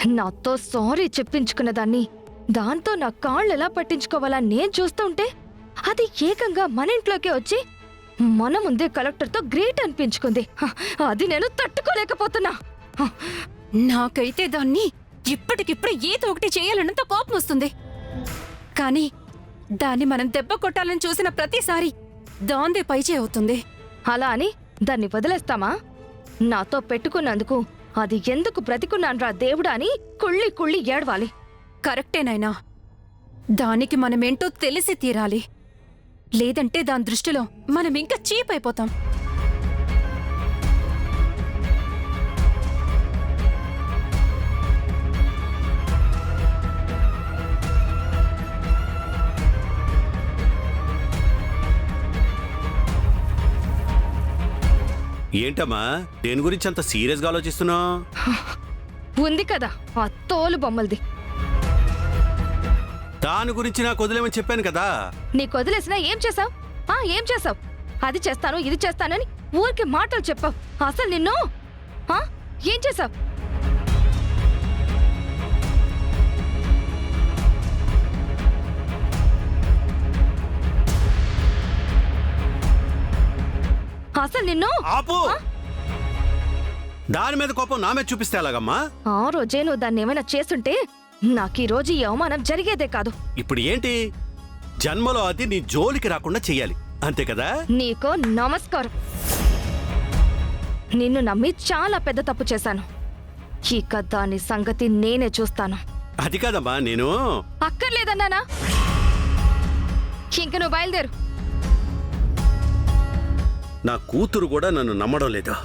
నాతో సారీ చెప్పించుకున్న దాన్ని దాంతో నా కాళ్ళు ఎలా పట్టించుకోవాలా నేను చూస్తుంటే అది ఏకంగా మన ఇంట్లోకే వచ్చి మన ముందే కలెక్టర్తో గ్రేట్ అనిపించుకుంది. అది నేను తట్టుకోలేకపోతున్నా. నాకైతే దాన్ని ఇప్పటికిప్పుడు ఏదో ఒకటి చేయాలన్నంత కోపం వస్తుంది. కానీ దాన్ని మనం దెబ్బ కొట్టాలని చూసిన ప్రతిసారి దాందే పైచే అవుతుంది. అలా అని దాన్ని వదిలేస్తామా? నాతో పెట్టుకున్నందుకు అది ఎందుకు బ్రతికున్నాన్రా దేవుడా అని కుళ్ళి కుళ్ళి ఏడవాలి. కరెక్టేనైనా దానికి మనమేంటో తెలిసి తీరాలి. లేదంటే దాని దృష్టిలో మనం ఇంకా చీప్ అయిపోతాం. ఏంటమ్మా దేని గురించి అంత సీరియస్గా ఆలోచిస్తున్నావు? ఉంది కదా ఆ తోలు బొమ్మలది. దాని గురించి నాకు వదిలేమని చెప్పాను కదా. నీకు వదిలేసినా ఏం చేసావు? ఏం చేసావు? అది చేస్తాను ఇది చేస్తానని ఊరికి మాటలు చెప్పావు. అసలు నిన్ను ఏం చేసావు? అసలు నిన్ను ఆపు. దాని మీద కోపం నా మీద చూపిస్తే ఎలాగమ్మా? ఆ రోజే నువ్వు దాన్ని ఏమైనా చేస్తుంటే నాకు ఈ రోజు ఈ అవమానం జరిగేదే కాదు. ఇప్పుడు ఏంటి? జన్మలో అది నీ జోలికి రాకుండా చెయ్యాలి అంతే కదా? నీకో నమస్కారం. నిన్ను నమ్మి చాలా పెద్ద తప్పు చేశాను. ఇక దాని సంగతి నేనే చూస్తాను. అది కాదమ్మా నేను అక్కర్లేదన్నానా? ఇంక నువ్వు బయలుదేరు. నా కూతురు కూడా నన్ను నమ్మడం లేదా.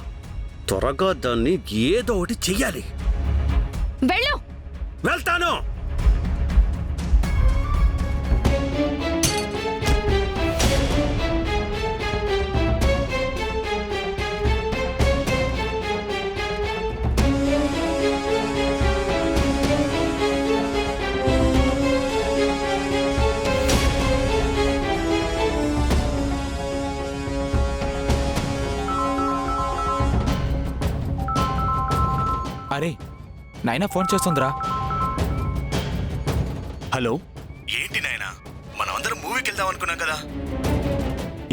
త్వరగా దాన్ని ఏదో ఒకటి చెయ్యాలి. వెళ్ళు. వెళ్తాను. అరే నాయనా ఫోన్ చేస్తుందిరా. హలో, ఏంటి నాయనా, మనమందరం మూవీకి వెళ్దాం అనుకున్నాం కదా.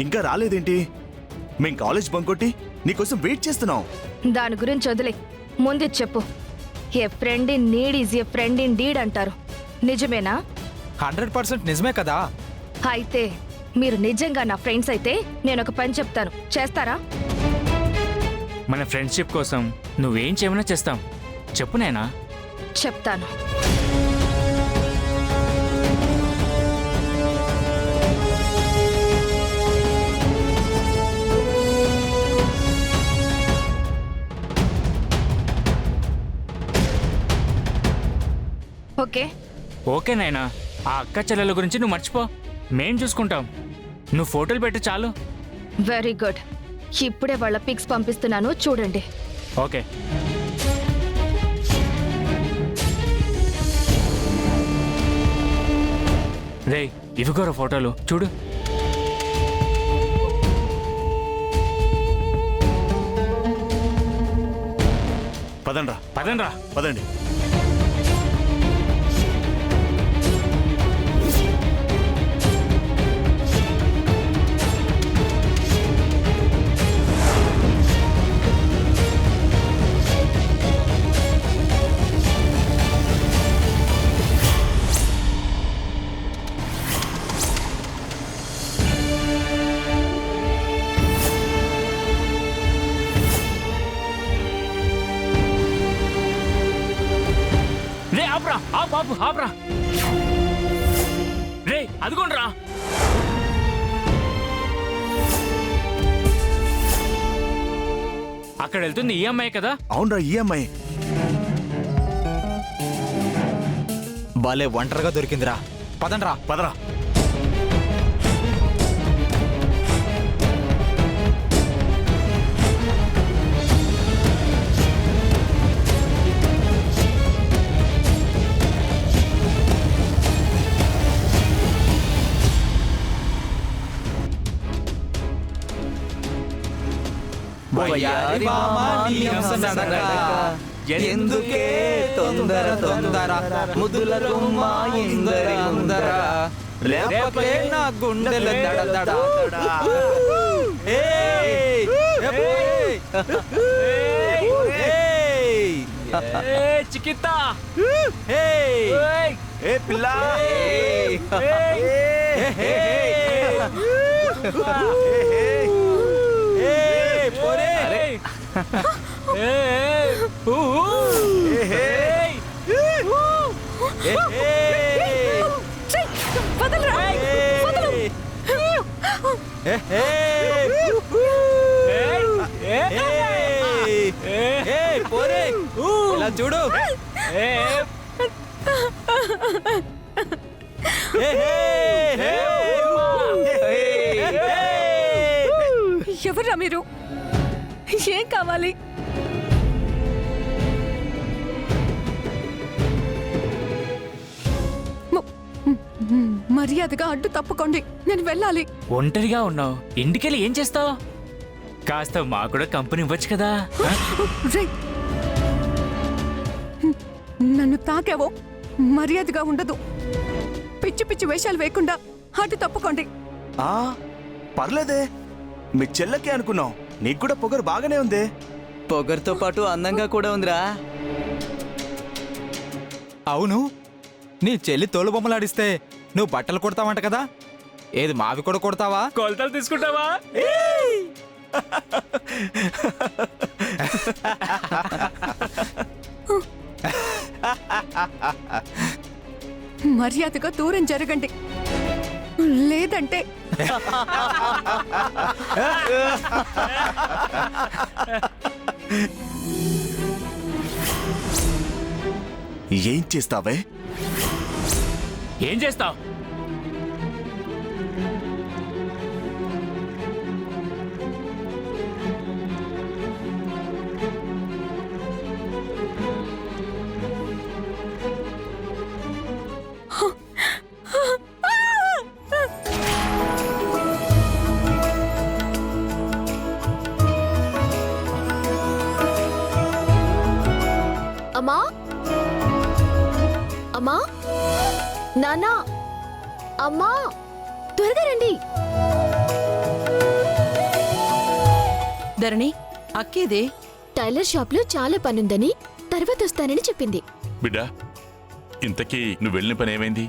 ఇంకా రాలేదేంటి? మేం కాలేజ్ బంకొట్టి నీకోసం వెయిట్ చేస్తున్నాం. దాని గురించి వదిలే. ముందు చెప్పు. A friend in need is a friend indeed అంటారు. నిజమేనా? 100% నిజమే కదా. అయితే మీరు నిజంగా నా ఫ్రెండ్స్ అయితే నేను ఒక పని చెప్తాను, చేస్తారా? మన ఫ్రెండ్షిప్ కోసం నువ్వేం చేయమన్నా చేస్తాం. చెప్పు నాయనా. చెప్తాను. ఓకే ఓకే నాయనా, ఆ అక్క చెల్లెల గురించి నువ్వు మర్చిపో. మేం చూసుకుంటాం. నువ్వు ఫోటోలు పెట్టి చాలు. Very good. ఇప్పుడే వాళ్ళ పిక్స్ పంపిస్తున్నాను, చూడండి. ఓకే. రే ఇవిగోరా ఫోటోలు చూడు. పదండ్రా. పదండ్రా. పదండి. రే ఆపురా, ఆపు ఆపురా. రే అదిగోండ్రా. అక్కడ వెళ్తుంది ఈ అమ్మాయి కదా? అవునరా, ఈ అమ్మాయి. భలే ఒంటరిగా దొరికిందిరా. పదండ్రా. పదరా. వయ్యారి మామ నీ హంస నడక ఎందుకే తొందర తొందర ముదుల గుమ్మ ఇందరి ముందర రేపకే నా గుండెల దడ దడ ఏయ్! ఏయ్! ఏయ్! చికిత్తా ఏయ్! ఏ పిల్ల ఏయ్! ఏయ్! పోరే! ఏయ్! వదలరా! వదలు! ఏయ్! పోరే! ఇలా చూడు ఎవర్రా మీరు? ఏం కావాలి? మర్యాదగా అడ్డు తప్పుకోండి, నేను వెళ్ళాలి. ఒంటరిగా ఉన్నావు, ఇంటికెళ్ళి ఏం చేస్తావు? కాస్త మా కూడా కంపెనీ ఇవ్వచ్చు కదా. రేయ్! నన్ను తాకావో మర్యాదగా ఉండదు. పిచ్చి పిచ్చి వేషాలు వేయకుండా అడ్డు తప్పుకోండి. ఆ పర్లేదే, మీ చెల్లకే అనుకున్నాం. నీకు కూడా పొగరు బాగానే ఉంది. పొగర్తో పాటు అందంగా కూడా ఉందిరా. అవును, నీ చెల్లి తోలు బొమ్మలాడిస్తే నువ్వు బట్టలు కొడతావంట కదా, ఏది మావి కూడా కొడతావా? కొలతలు తీసుకుంటావా? మర్యాదగా దూరం జరగండి, లేదంటే ఏం చేస్తావే? ఏం చేస్తావు? అమ్మా, అమ్మా, నానా, అమ్మా, త్వరగా రండి. ధరణి అక్కేదే టైలర్ షాప్ లో చాలా పనుందని తర్వాత వస్తానని చెప్పింది. బిడ్డా, ఇంతకీ నువ్వు వెళ్ళిన పని ఏమైంది?